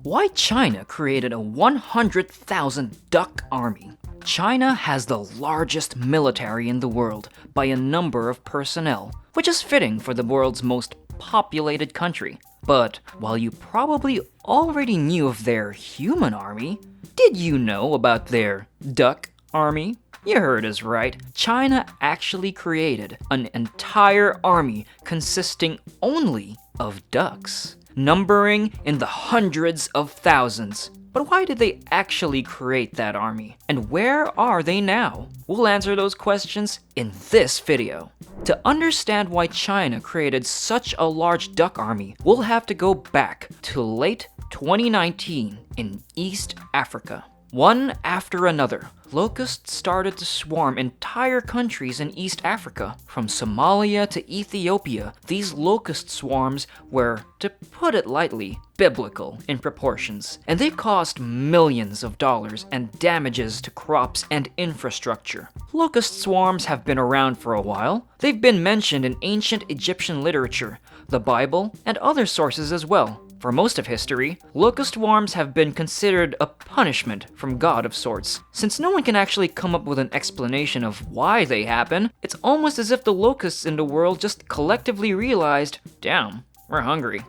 Why China created a 100,000 duck army. China has the largest military in the world by a number of personnel, which is fitting for the world's most populated country. But while you probably already knew of their human army, did you know about their duck army? You heard us right. China actually created an entire army consisting only of ducks, numbering in the hundreds of thousands. But why did they actually create that army? And where are they now? We'll answer those questions in this video. To understand why China created such a large duck army, we'll have to go back to late 2019 in East Africa. One after another, locusts started to swarm entire countries in East Africa. From Somalia to Ethiopia, these locust swarms were, to put it lightly, biblical in proportions, and they cost millions of dollars and damages to crops and infrastructure. Locust swarms have been around for a while. They've been mentioned in ancient Egyptian literature, the Bible, and other sources as well. For most of history, locust swarms have been considered a punishment from God of sorts. Since no one can actually come up with an explanation of why they happen, it's almost as if the locusts in the world just collectively realized, damn, we're hungry,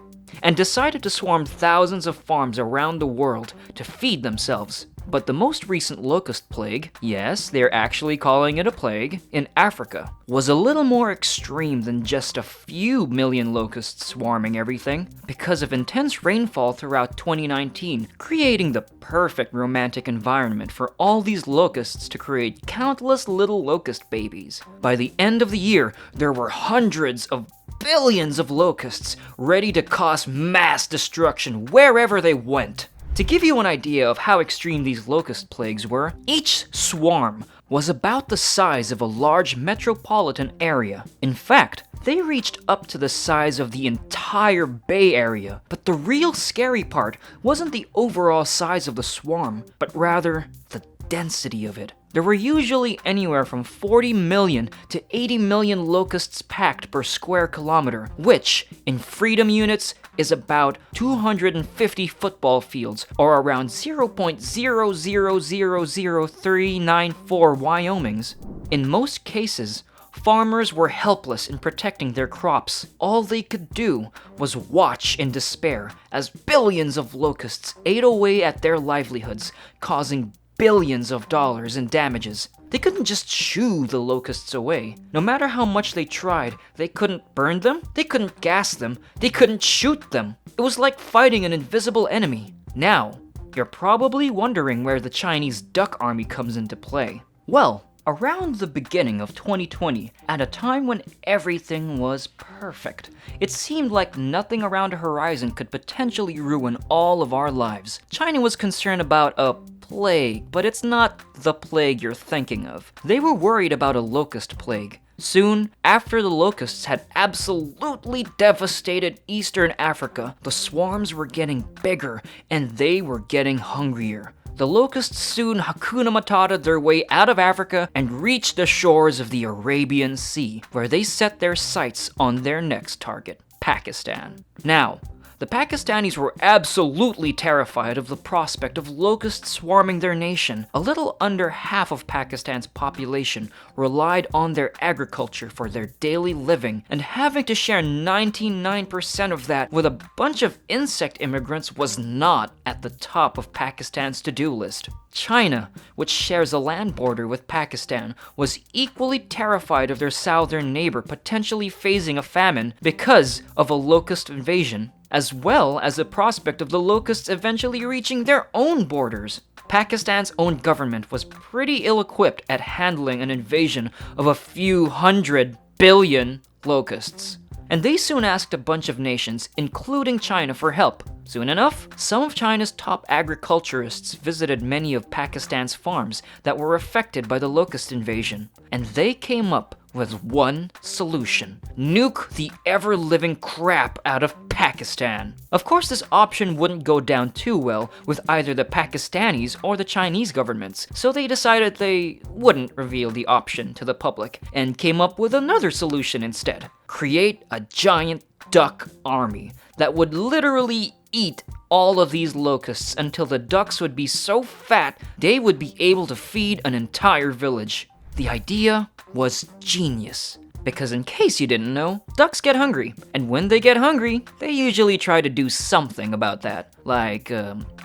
and decided to swarm thousands of farms around the world to feed themselves. But the most recent locust plague, yes, they're actually calling it a plague, in Africa, was a little more extreme than just a few million locusts swarming everything, because of intense rainfall throughout 2019, creating the perfect romantic environment for all these locusts to create countless little locust babies. By the end of the year, there were hundreds of billions of locusts ready to cause mass destruction wherever they went. To give you an idea of how extreme these locust plagues were, each swarm was about the size of a large metropolitan area. In fact, they reached up to the size of the entire Bay Area. But the real scary part wasn't the overall size of the swarm, but rather the density of it. There were usually anywhere from 40 million to 80 million locusts packed per square kilometer, which, in freedom units, is about 250 football fields, or around 0.0000394 Wyomings. In most cases, farmers were helpless in protecting their crops. All they could do was watch in despair as billions of locusts ate away at their livelihoods, causing billions of dollars in damages. They couldn't just shoo the locusts away. No matter how much they tried, they couldn't burn them, they couldn't gas them, they couldn't shoot them. It was like fighting an invisible enemy. Now, you're probably wondering where the Chinese duck army comes into play. Well, around the beginning of 2020, at a time when everything was perfect, it seemed like nothing around the horizon could potentially ruin all of our lives. China was concerned about a plague, but it's not the plague you're thinking of. They were worried about a locust plague. Soon, after the locusts had absolutely devastated Eastern Africa, the swarms were getting bigger and they were getting hungrier. The locusts soon Hakuna Matata their way out of Africa and reached the shores of the Arabian Sea, where they set their sights on their next target, Pakistan. Now, the Pakistanis were absolutely terrified of the prospect of locusts swarming their nation. A little under half of Pakistan's population relied on their agriculture for their daily living, and having to share 99% of that with a bunch of insect immigrants was not at the top of Pakistan's to-do list. China, which shares a land border with Pakistan, was equally terrified of their southern neighbor potentially facing a famine because of a locust invasion, as well as the prospect of the locusts eventually reaching their own borders. Pakistan's own government was pretty ill-equipped at handling an invasion of a few 100 billion locusts. And they soon asked a bunch of nations, including China, for help. Soon enough, some of China's top agriculturists visited many of Pakistan's farms that were affected by the locust invasion, and they came up with one solution: nuke the ever-living crap out of Pakistan. Of course, this option wouldn't go down too well with either the Pakistanis or the Chinese governments, so they decided they wouldn't reveal the option to the public and came up with another solution instead: create a giant duck army that would literally eat all of these locusts until the ducks would be so fat they would be able to feed an entire village. The idea was genius. Because in case you didn't know, ducks get hungry. And when they get hungry, they usually try to do something about that. Like,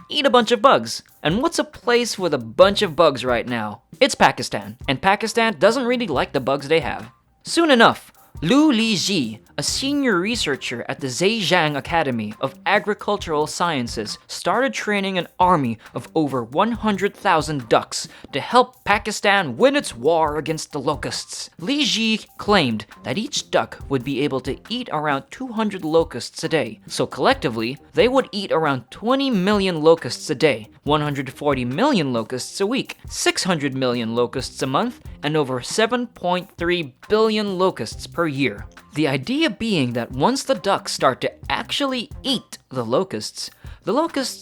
eat a bunch of bugs. And what's a place with a bunch of bugs right now? It's Pakistan. And Pakistan doesn't really like the bugs they have. Soon enough, Liu Liji, a senior researcher at the Zhejiang Academy of Agricultural Sciences, started training an army of over 100,000 ducks to help Pakistan win its war against the locusts. Liji claimed that each duck would be able to eat around 200 locusts a day, so collectively, they would eat around 20 million locusts a day, 140 million locusts a week, 600 million locusts a month, and over 7.3 billion locusts per year. The idea being that once the ducks start to actually eat the locusts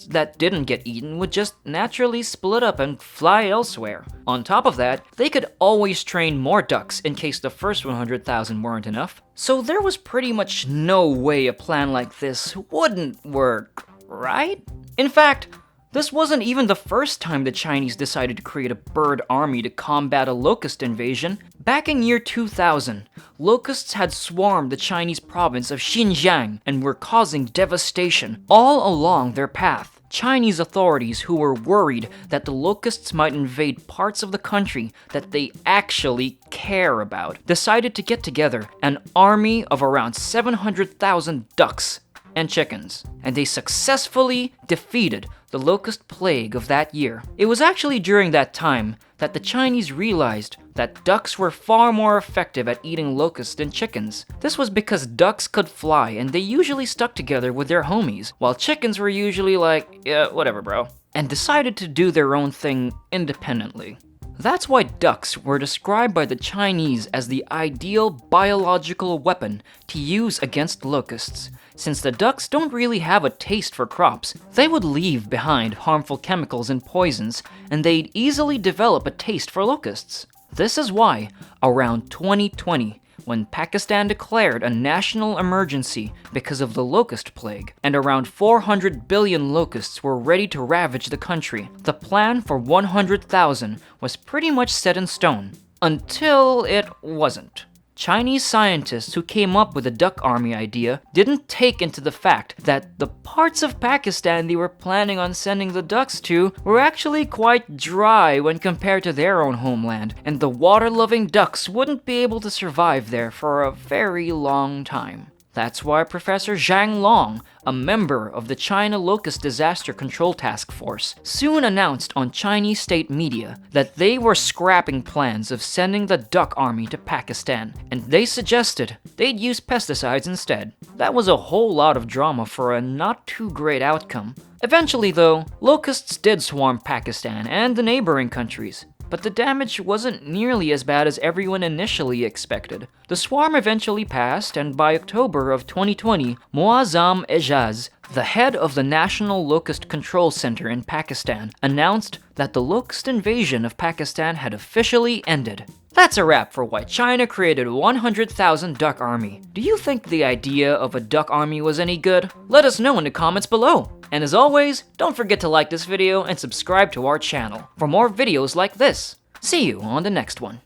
that didn't get eaten would just naturally split up and fly elsewhere. On top of that, they could always train more ducks in case the first 100,000 weren't enough. So there was pretty much no way a plan like this wouldn't work, right? In fact, this wasn't even the first time the Chinese decided to create a bird army to combat a locust invasion. Back in year 2000, locusts had swarmed the Chinese province of Xinjiang and were causing devastation all along their path. Chinese authorities, who were worried that the locusts might invade parts of the country that they actually care about, decided to get together an army of around 700,000 ducks and chickens, and they successfully defeated the locust plague of that year. It was actually during that time that the Chinese realized that ducks were far more effective at eating locusts than chickens. This was because ducks could fly and they usually stuck together with their homies, while chickens were usually like, yeah, whatever bro, and decided to do their own thing independently. That's why ducks were described by the Chinese as the ideal biological weapon to use against locusts. Since the ducks don't really have a taste for crops, they would leave behind harmful chemicals and poisons, and they'd easily develop a taste for locusts. This is why, around 2020, when Pakistan declared a national emergency because of the locust plague, and around 400 billion locusts were ready to ravage the country, the plan for 100,000 was pretty much set in stone. Until it wasn't. Chinese scientists who came up with the duck army idea didn't take into the fact that the parts of Pakistan they were planning on sending the ducks to were actually quite dry when compared to their own homeland, and the water-loving ducks wouldn't be able to survive there for a very long time. That's why Professor Zhang Long, a member of the China Locust Disaster Control Task Force, soon announced on Chinese state media that they were scrapping plans of sending the duck army to Pakistan, and they suggested they'd use pesticides instead. That was a whole lot of drama for a not too great outcome. Eventually though, locusts did swarm Pakistan and the neighboring countries. But the damage wasn't nearly as bad as everyone initially expected. The swarm eventually passed, and by October of 2020, Muazzam Ejaz, the head of the National Locust Control Center in Pakistan, announced that the locust invasion of Pakistan had officially ended. That's a wrap for why China created a 100,000 duck army. Do you think the idea of a duck army was any good? Let us know in the comments below. And as always, don't forget to like this video and subscribe to our channel for more videos like this. See you on the next one.